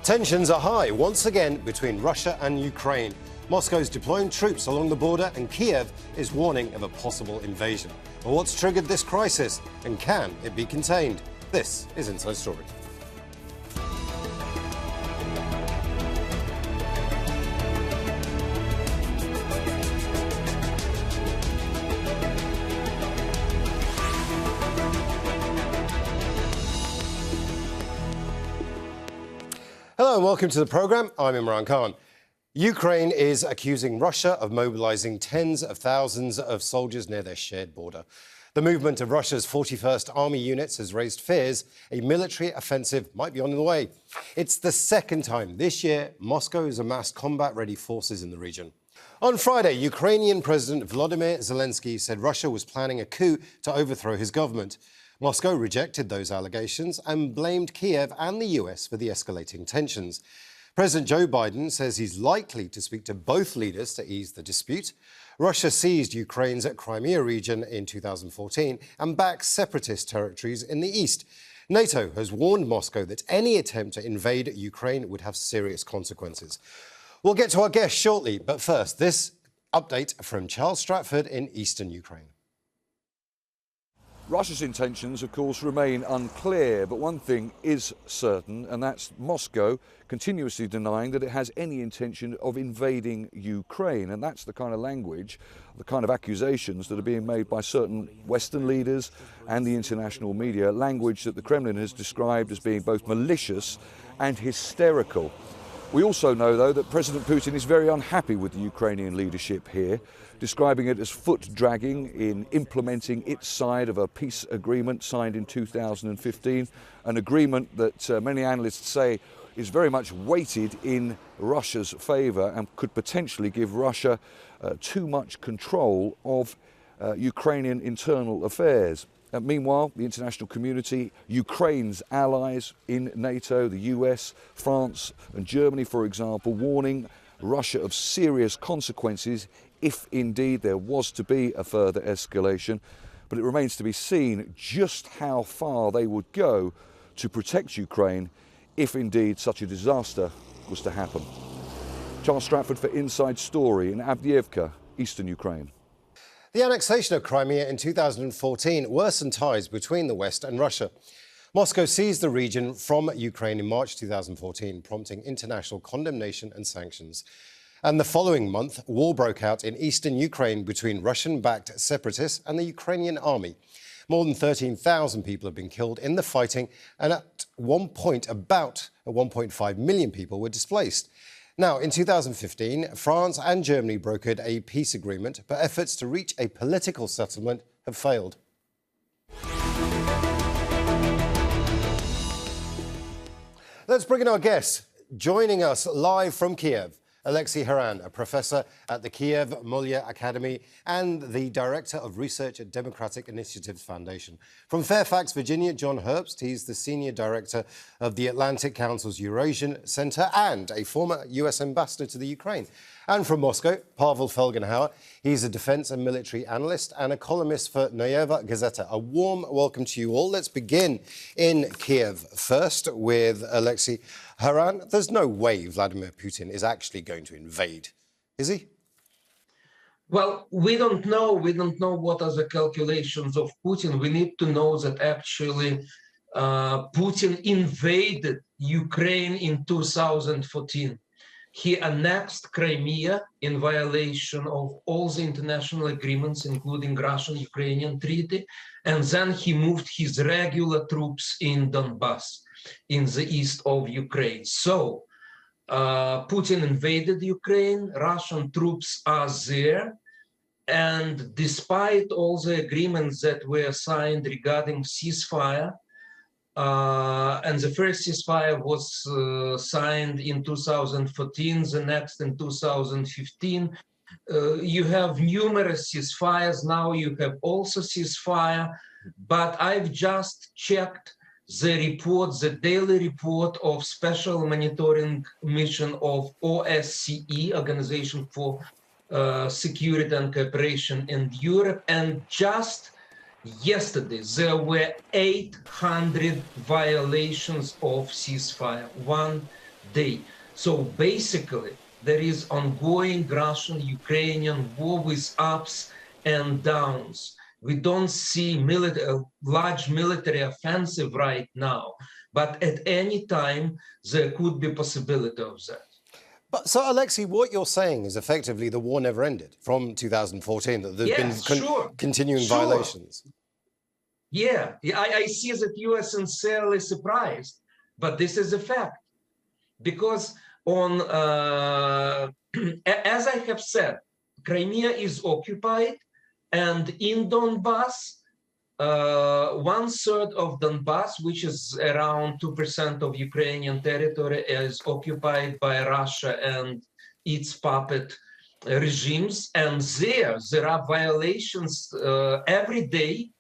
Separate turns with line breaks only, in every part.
Tensions are high once again between Russia and Ukraine. Moscow is deploying troops along the border and Kiev is warning of a possible invasion. But what's triggered this crisis and can it be contained? This is Inside Story. Hello and welcome to the programme. I'm Imran Khan. Ukraine is accusing Russia of mobilising tens of thousands of soldiers near their shared border. The movement of Russia's 41st Army units has raised fears a military offensive might be on the way. It's the second time this year Moscow has amassed combat-ready forces in the region. On Friday, Ukrainian President Volodymyr Zelenskyy said Russia was planning a coup to overthrow his government. Moscow rejected those allegations and blamed Kiev and the US for the escalating tensions. President Joe Biden says he's likely to speak to both leaders to ease the dispute. Russia seized Ukraine's Crimea region in 2014 and backs separatist territories in the east. NATO has warned Moscow that any attempt to invade Ukraine would have serious consequences. We'll get to our guest shortly, but first, this update from Charles Stratford in eastern Ukraine.
Russia's intentions, of course, remain unclear, but one thing is certain, and that's Moscow continuously denying that it has any intention of invading Ukraine. And that's the kind of language, the kind of accusations that are being made by certain Western leaders and the international media, language that the Kremlin has described as being both malicious and hysterical. We also know, though, that President Putin is very unhappy with the Ukrainian leadership here, describing it as foot-dragging in implementing its side of a peace agreement signed in 2015, an agreement that many analysts say is very much weighted in Russia's favour and could potentially give Russia too much control of Ukrainian internal affairs. Meanwhile, the international community, Ukraine's allies in NATO, the US, France and Germany, for example, warning Russia of serious consequences if indeed there was to be a further escalation. But it remains to be seen just how far they would go to protect Ukraine if indeed such a disaster was to happen. Charles Stratford for Inside Story in Avdiivka, eastern Ukraine.
The annexation of Crimea in 2014 worsened ties between the West and Russia. Moscow seized the region from Ukraine in March 2014, prompting international condemnation and sanctions. And the following month, war broke out in eastern Ukraine between Russian-backed separatists and the Ukrainian army. More than 13,000 people have been killed in the fighting, and at one point, about 1.5 million people were displaced. Now, in 2015, France and Germany brokered a peace agreement, but efforts to reach a political settlement have failed. Let's bring in our guest. Joining us live from Kiev, Olexiy Haran, a professor at the Kyiv-Mohyla Academy and the director of research at Democratic Initiatives Foundation. From Fairfax, Virginia, John Herbst. He's the senior director of the Atlantic Council's Eurasian Center and a former US ambassador to the Ukraine. And from Moscow, Pavel Felgenhauer. He's a defense and military analyst and a columnist for Noyeva Gazeta. A warm welcome to you all. Let's begin in Kiev first with Olexiy Haran. There's no way Vladimir Putin is actually going to invade, is he?
Well, we don't know. We don't know what are the calculations of Putin. We need to know that actually Putin invaded Ukraine in 2014. He annexed Crimea in violation of all the international agreements, including Russian-Ukrainian treaty, and then he moved his regular troops in Donbass, in the east of Ukraine. So Putin invaded Ukraine, Russian troops are there, and despite all the agreements that were signed regarding ceasefire, and the first ceasefire was signed in 2014, the next in 2015. You have numerous ceasefires. Now you have also ceasefire, but I've just checked the report, the daily report of Special Monitoring Mission of OSCE, Organization for Security and Cooperation in Europe, and just yesterday there were 800 violations of ceasefire, day. So basically, there is ongoing Russian-Ukrainian war with ups and downs. We don't see large military offensive right now, but at any time, there could be possibility of that.
But so, Oleksiy, what you're saying is effectively the war never ended from 2014, that there's been continuing violations.
Yeah, I see that you are sincerely surprised, but this is a fact. Because as I have said, Crimea is occupied, and in Donbass, 1/3 of Donbass, which is around 2% of Ukrainian territory, is occupied by Russia and its puppet regimes. And there are violations every day,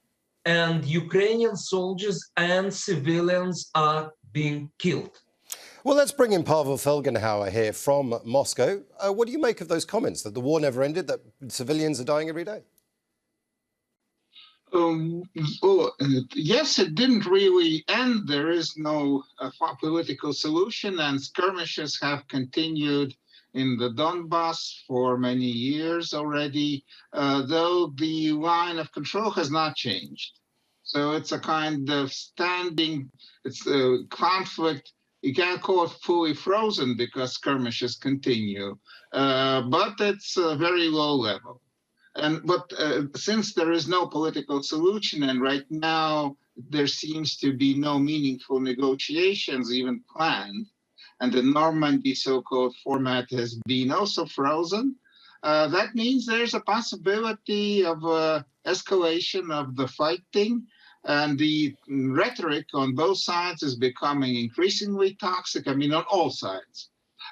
and Ukrainian soldiers and civilians are being killed.
Well, let's bring in Pavel Felgenhauer here from Moscow. What do you make of those comments, that the war never ended, that civilians are dying every day?
Yes, it didn't really end. There is no political solution, and skirmishes have continued in the Donbass for many years already, though the line of control has not changed. So it's a kind of it's a conflict. You can't call it fully frozen because skirmishes continue, but it's a very low level. But since there is no political solution, and right now there seems to be no meaningful negotiations even planned, and the Normandy so-called format has been also frozen, that means there's a possibility of escalation of the fighting, and the rhetoric on both sides is becoming increasingly toxic, I mean on all sides.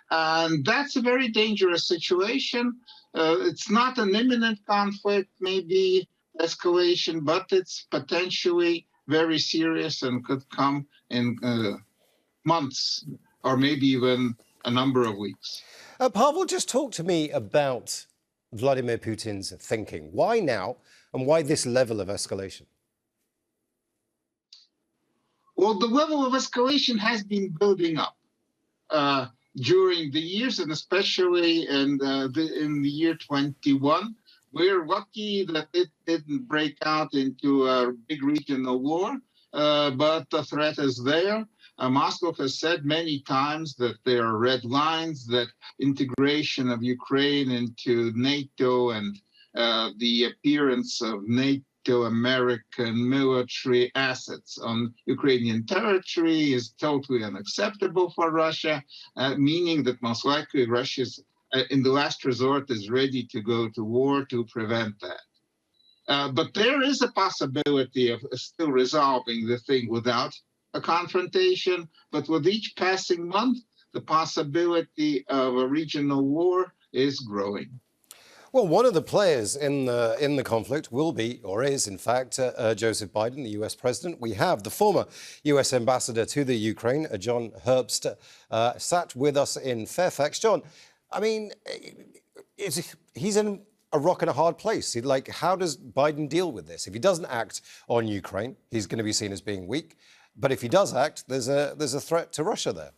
And that's a very dangerous situation. It's not an imminent conflict, maybe escalation, but it's potentially very serious and could come in months or maybe even a number of weeks.
Pavel, just talk to me about Vladimir Putin's thinking. Why now, and why this level of escalation?
Well, the level of escalation has been building up during the years, and especially in the year 21. We're lucky that it didn't break out into a big regional war, but the threat is there. Moscow has said many times that there are red lines, that integration of Ukraine into NATO and the appearance of NATO-American military assets on Ukrainian territory is totally unacceptable for Russia, meaning that most likely Russia is, in the last resort, is ready to go to war to prevent that. But there is a possibility of still resolving the thing without a confrontation, but with each passing month, the possibility of a regional war is growing.
Well, one of the players in the conflict will be, or is, in fact, Joseph Biden, the US president. We have the former US ambassador to the Ukraine, John Herbst, sat with us in Fairfax. John, I mean, he's in a rock and a hard place. Like, how does Biden deal with this? If he doesn't act on Ukraine, he's going to be seen as being weak. But if he does act, there's a threat to Russia there.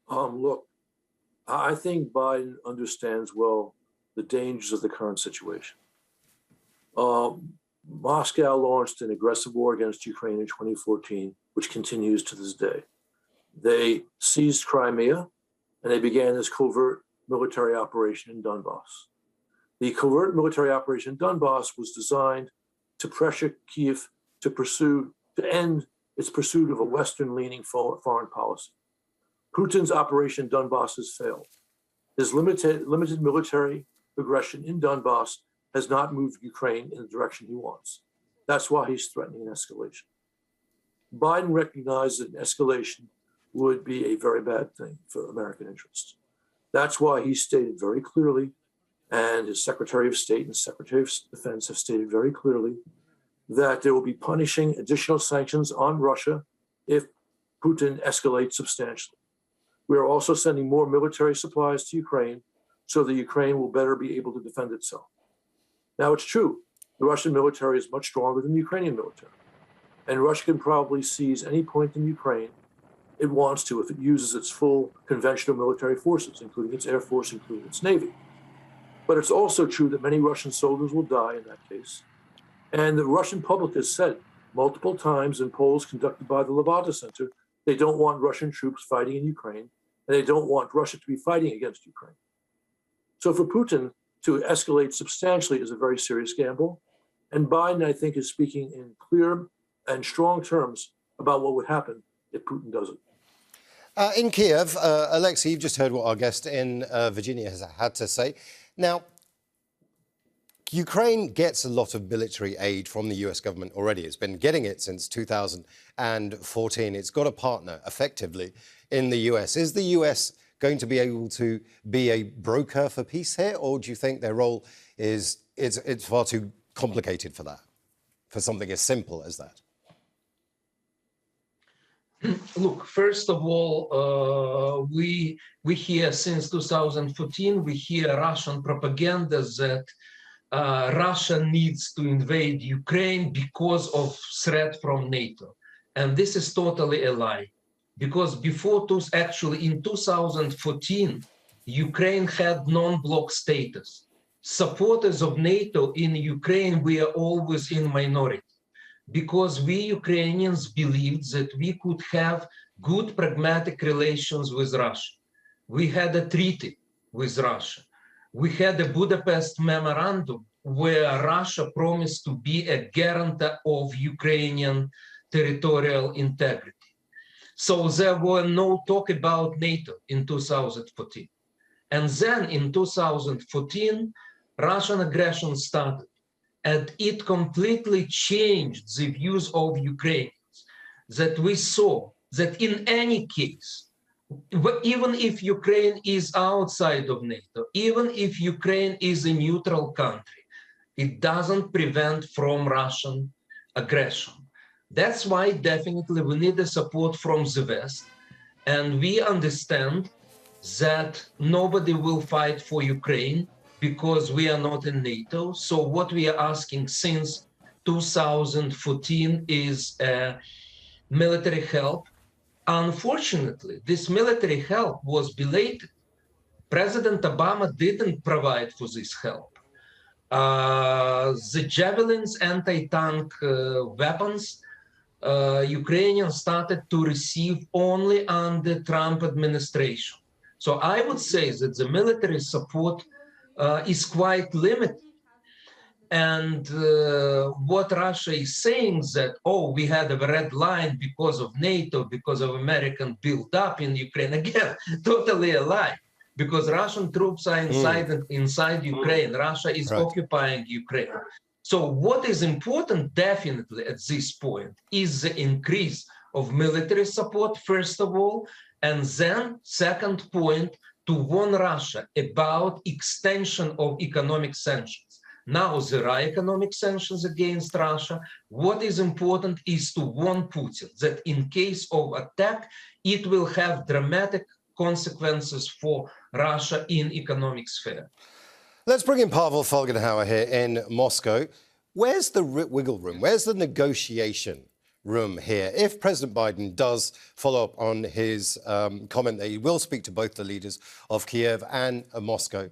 Look, I think Biden understands well the dangers of the current situation. Moscow launched an aggressive war against Ukraine in 2014, which continues to this day. They seized Crimea, and they began this covert military operation in Donbass. The covert military operation in Donbass was designed to pressure Kiev to end its pursuit of a Western-leaning foreign policy. Putin's Operation Donbass has failed. His limited military aggression in Donbass has not moved Ukraine in the direction he wants. That's why he's threatening an escalation. Biden recognized that an escalation would be a very bad thing for American interests. That's why he stated very clearly, and his Secretary of State and Secretary of Defense have stated very clearly, that they will be punishing additional sanctions on Russia if Putin escalates substantially. We are also sending more military supplies to Ukraine so that Ukraine will better be able to defend itself. Now, it's true, the Russian military is much stronger than the Ukrainian military, and Russia can probably seize any point in Ukraine it wants to if it uses its full conventional military forces, including its air force, including its navy. But it's also true that many Russian soldiers will die in that case. And the Russian public has said multiple times in polls conducted by the Levada Center, they don't want Russian troops fighting in Ukraine, and they don't want Russia to be fighting against Ukraine. So for Putin to escalate substantially is a very serious gamble. And Biden, I think, is speaking in clear and strong terms about what would happen if Putin does it.
In Kiev, Olexiy, you've just heard what our guest in Virginia has had to say. Now, Ukraine gets a lot of military aid from the US government already. It's been getting it since 2014. It's got a partner, effectively, in the US. Is the US going to be able to be a broker for peace here, or do you think their role is it's far too complicated for that, for something as simple as that?
Look, first of all, we hear since 2014, we hear Russian propaganda that Russia needs to invade Ukraine because of threat from NATO. And this is totally a lie. Because actually in 2014, Ukraine had non-bloc status. Supporters of NATO in Ukraine were always in minority, because we Ukrainians believed that we could have good pragmatic relations with Russia. We had a treaty with Russia. We had a Budapest memorandum where Russia promised to be a guarantor of Ukrainian territorial integrity. So there were no talk about NATO in 2014. And then in 2014, Russian aggression started. And it completely changed the views of Ukrainians, that we saw that in any case, even if Ukraine is outside of NATO, even if Ukraine is a neutral country, it doesn't prevent from Russian aggression. That's why definitely we need the support from the West. And we understand that nobody will fight for Ukraine because we are not in NATO. So what we are asking since 2014 is military help. Unfortunately, this military help was belated. President Obama didn't provide for this help. The Javelins anti-tank weapons, Ukrainians started to receive only under Trump administration. So I would say that the military support is quite limited. And what Russia is saying that, oh, we had a red line because of NATO, because of American build-up in Ukraine, again, totally a lie. Because Russian troops are inside Ukraine. Russia is occupying Ukraine. So what is important, definitely, at this point, is the increase of military support, first of all, and then, second point, to warn Russia about extension of economic sanctions. Now there are economic sanctions against Russia. What is important is to warn Putin that in case of attack, it will have dramatic consequences for Russia in economic sphere.
Let's bring in Pavel Folgenhauer here in Moscow. Where's the wiggle room? Where's the negotiation room here? If President Biden does follow up on his comment that he will speak to both the leaders of Kiev and Moscow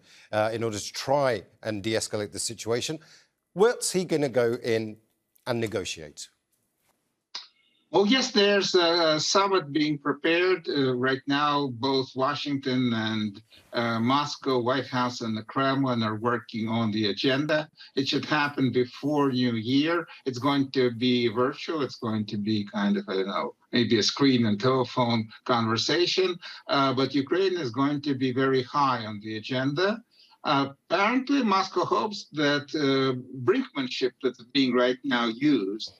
in order to try and de-escalate the situation, what's he going to go in and negotiate?
Well, yes, there's a summit being prepared right now. Both Washington and Moscow, White House and the Kremlin are working on the agenda. It should happen before New Year. It's going to be virtual. It's going to be kind of, I don't know, maybe a screen and telephone conversation. But Ukraine is going to be very high on the agenda. Apparently, Moscow hopes that brinkmanship that's being right now used,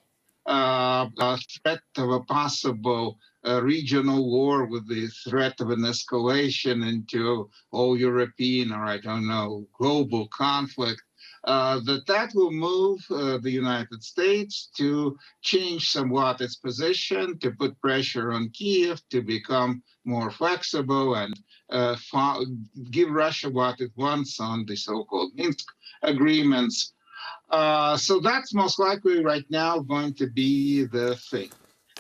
a threat of a possible regional war with the threat of an escalation into all European or, I don't know, global conflict, that will move the United States to change somewhat its position, to put pressure on Kiev, to become more flexible and give Russia what it wants on the so-called Minsk agreements. So that's most likely right now going to be the thing.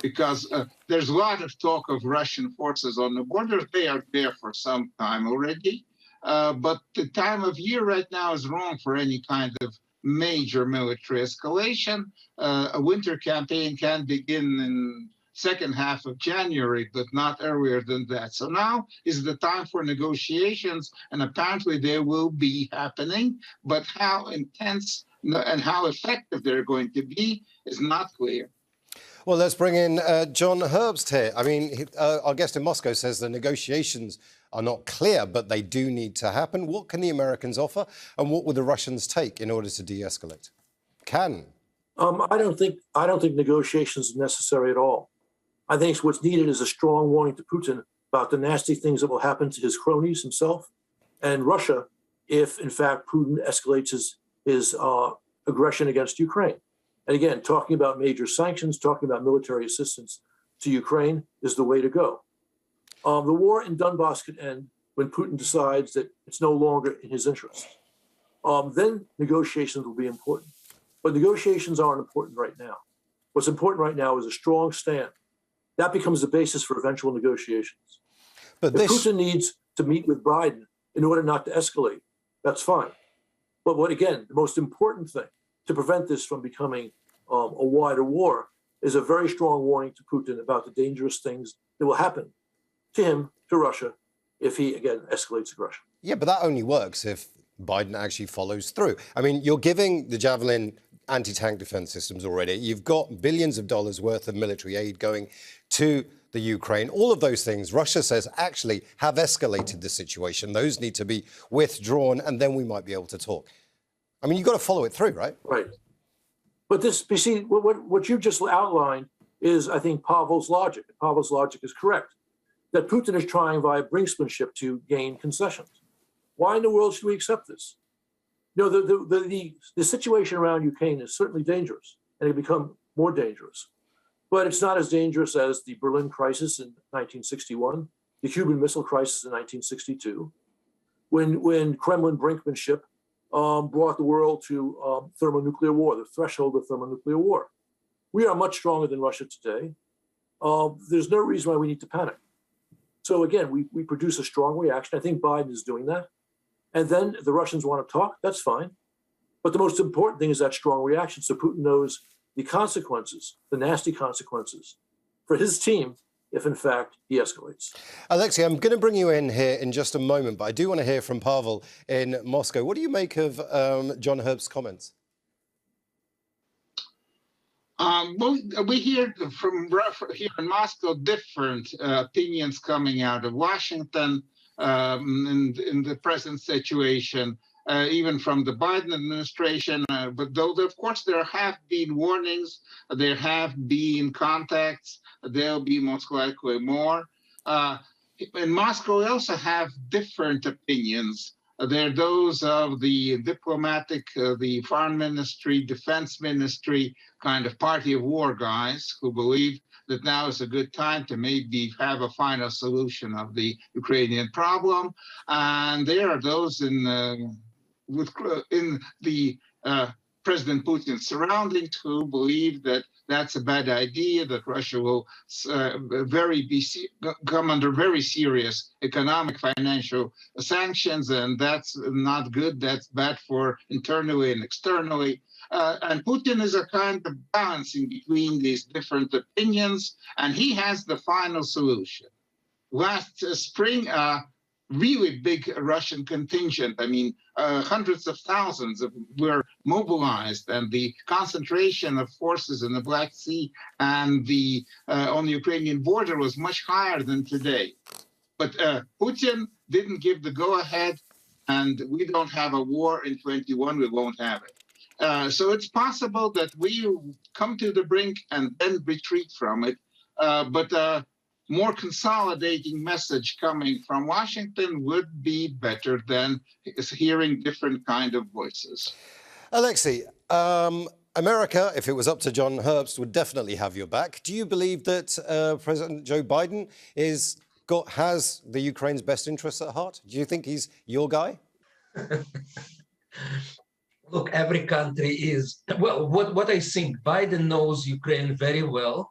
because there's a lot of talk of Russian forces on the border. They are there for some time already. But the time of year right now is wrong for any kind of major military escalation. A winter campaign can begin in second half of January, but not earlier than that. So now is the time for negotiations, and apparently they will be happening, but how intense and how effective they're going to be is not clear.
Well, let's bring in John Herbst here. I mean, our guest in Moscow says the negotiations are not clear, but they do need to happen. What can the Americans offer, and what will the Russians take in order to de-escalate? I
don't think negotiations are necessary at all. I think what's needed is a strong warning to Putin about the nasty things that will happen to his cronies, himself, and Russia, if in fact Putin escalates his aggression against Ukraine. And again, talking about major sanctions, talking about military assistance to Ukraine is the way to go. The war in Donbass could end when Putin decides that it's no longer in his interest. Then negotiations will be important. But negotiations aren't important right now. What's important right now is a strong stand. That becomes the basis for eventual negotiations. But if Putin needs to meet with Biden in order not to escalate, that's fine. But the most important thing to prevent this from becoming a wider war is a very strong warning to Putin about the dangerous things that will happen to him, to Russia, if he, again, escalates aggression.
Yeah, but that only works if Biden actually follows through. I mean, you're giving the Javelin anti-tank defense systems already. You've got billions of dollars worth of military aid going to the Ukraine. All of those things, Russia says, actually have escalated the situation. Those need to be withdrawn, and then we might be able to talk. I mean, you've got to follow it through, right?
Right. But this, you see, what you just outlined is, I think, Pavel's logic. Pavel's logic is correct, that Putin is trying via brinksmanship to gain concessions. Why in the world should we accept this? You know, the situation around Ukraine is certainly dangerous, and it become more dangerous. But it's not as dangerous as the Berlin crisis in 1961, the Cuban Missile Crisis in 1962, when Kremlin brinkmanship brought the world to thermonuclear war, the threshold of thermonuclear war. We are much stronger than Russia today. There's no reason why we need to panic. So again, we produce a strong reaction. I think Biden is doing that. And then if the Russians want to talk, that's fine. But the most important thing is that strong reaction, so Putin knows the consequences, the nasty consequences for his team if, in fact, he escalates.
Olexiy, I'm going to bring you in here in just a moment, but I do want to hear from Pavel in Moscow. What do you make of John Herbst's comments?
Well, we hear from here in Moscow different opinions coming out of Washington in the present situation, even from the Biden administration. But though, of course, there have been warnings, there have been contacts, there'll be most likely more. In Moscow, we also have different opinions. There are those of the diplomatic, the foreign ministry, defense ministry, kind of party of war guys who believe that now is a good time to maybe have a final solution of the Ukrainian problem. And there are those in the President Putin's surroundings who believe that that's a bad idea, that Russia will come under very serious economic, financial sanctions, and that's not good. That's bad for internally and externally. And Putin is a kind of balancing between these different opinions, and he has the final solution. Last spring, really big Russian contingent, I mean, hundreds of thousands were mobilized, and the concentration of forces in the Black Sea and on the Ukrainian border was much higher than today. But Putin didn't give the go-ahead, and we don't have a war in 21, we won't have it. So it's possible that we come to the brink and then retreat from it. But more consolidating message coming from Washington would be better than hearing different kind of voices.
Olexiy, America, if it was up to John Herbst, would definitely have your back. Do you believe that President Joe Biden has the Ukraine's best interests at heart? Do you think he's your guy?
Look, every country is, well, what I think, Biden knows Ukraine very well.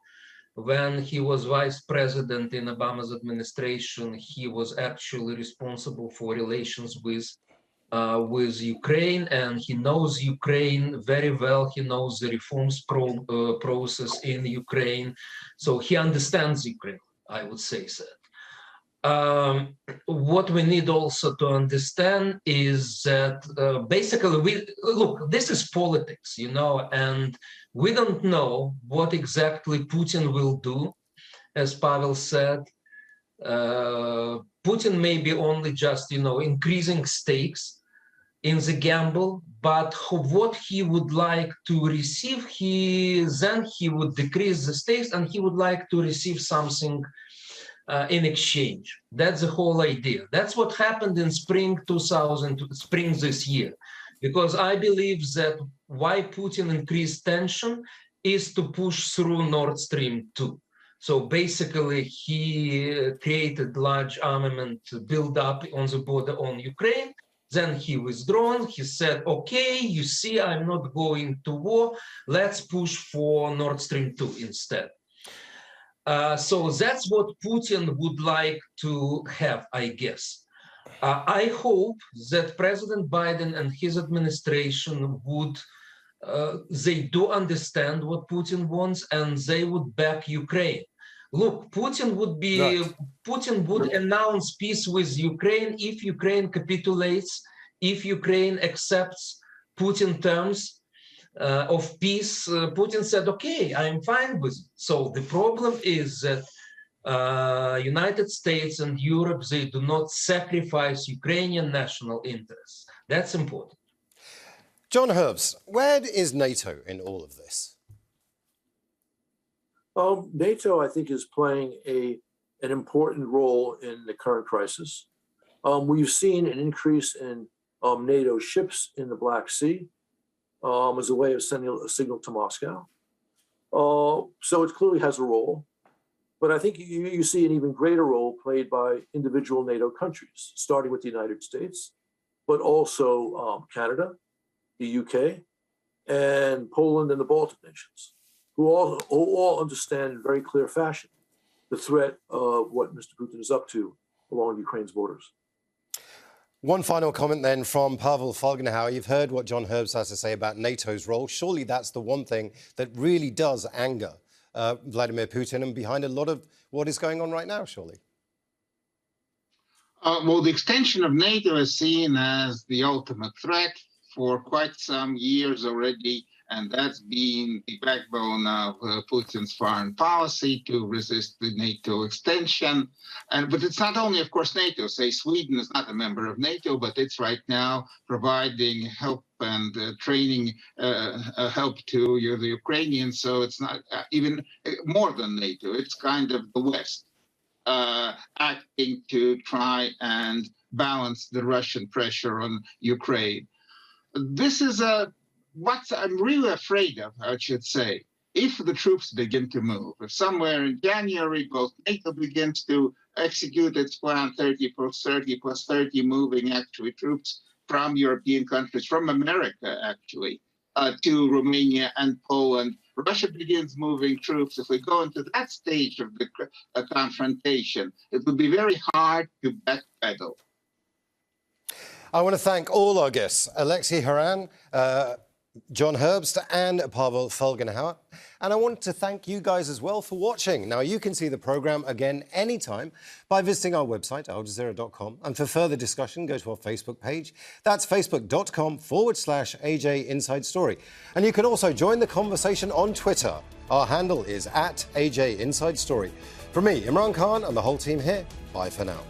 When he was vice president in Obama's administration, he was actually responsible for relations with Ukraine, and he knows Ukraine very well. He knows the reforms process in Ukraine, so he understands Ukraine, I would say that. What we need also to understand is that basically, look, this is politics, you know, and we don't know what exactly Putin will do, as Pavel said. Putin may be only just, you know, increasing stakes in the gamble, but what he would like to receive, then he would decrease the stakes and he would like to receive something in exchange. That's the whole idea. That's what happened in spring this year, because I believe that why Putin increased tension is to push through Nord Stream 2. So basically, he created large armament build-up on the border on Ukraine. Then he withdrawn. He said, okay, you see, I'm not going to war. Let's push for Nord Stream 2 instead. So that's what Putin would like to have, I guess. I hope that President Biden and his administration would, they do understand what Putin wants and they would back Ukraine. Look, Putin would announce peace with Ukraine if Ukraine capitulates, if Ukraine accepts Putin terms of peace. Putin said, okay, I'm fine with it. So the problem is that United States and Europe, they do not sacrifice Ukrainian national interests. That's important.
John Herbst, where is NATO in all of this?
NATO, I think, is playing an important role in the current crisis. We've seen an increase in NATO ships in the Black Sea as a way of sending a signal to Moscow. So it clearly has a role. But I think you see an even greater role played by individual NATO countries, starting with the United States, but also Canada, the UK, and Poland and the Baltic nations, who all understand in very clear fashion the threat of what Mr. Putin is up to along Ukraine's borders.
One final comment then from Pavel Folgenhauer. You've heard what John Herbst has to say about NATO's role. Surely that's the one thing that really does anger Vladimir Putin and behind a lot of what is going on right now, surely.
Well, the extension of NATO is seen as the ultimate threat for quite some years already, and that's been the backbone of Putin's foreign policy to resist the NATO extension. But it's not only, of course, NATO. Say Sweden is not a member of NATO, but it's right now providing help and training help to the Ukrainians. So it's not even more than NATO. It's kind of the West acting to try and balance the Russian pressure on Ukraine. This is what I'm really afraid of, I should say, if the troops begin to move. If somewhere in January, both NATO begins to execute its plan 30 plus 30 plus 30, moving actually troops from European countries, from America actually, to Romania and Poland. Russia begins moving troops. If we go into that stage of the confrontation, it will be very hard to backpedal.
I want to thank all our guests, Olexiy, Haran, John Herbst and Pavel Folgenhauer. And I want to thank you guys as well for watching. Now, you can see the programme again anytime by visiting our website, aljazeera.com. And for further discussion, go to our Facebook page. That's facebook.com/AJ Inside Story. And you can also join the conversation on Twitter. Our handle is @AJ Inside Story. From me, Imran Khan, and the whole team here, bye for now.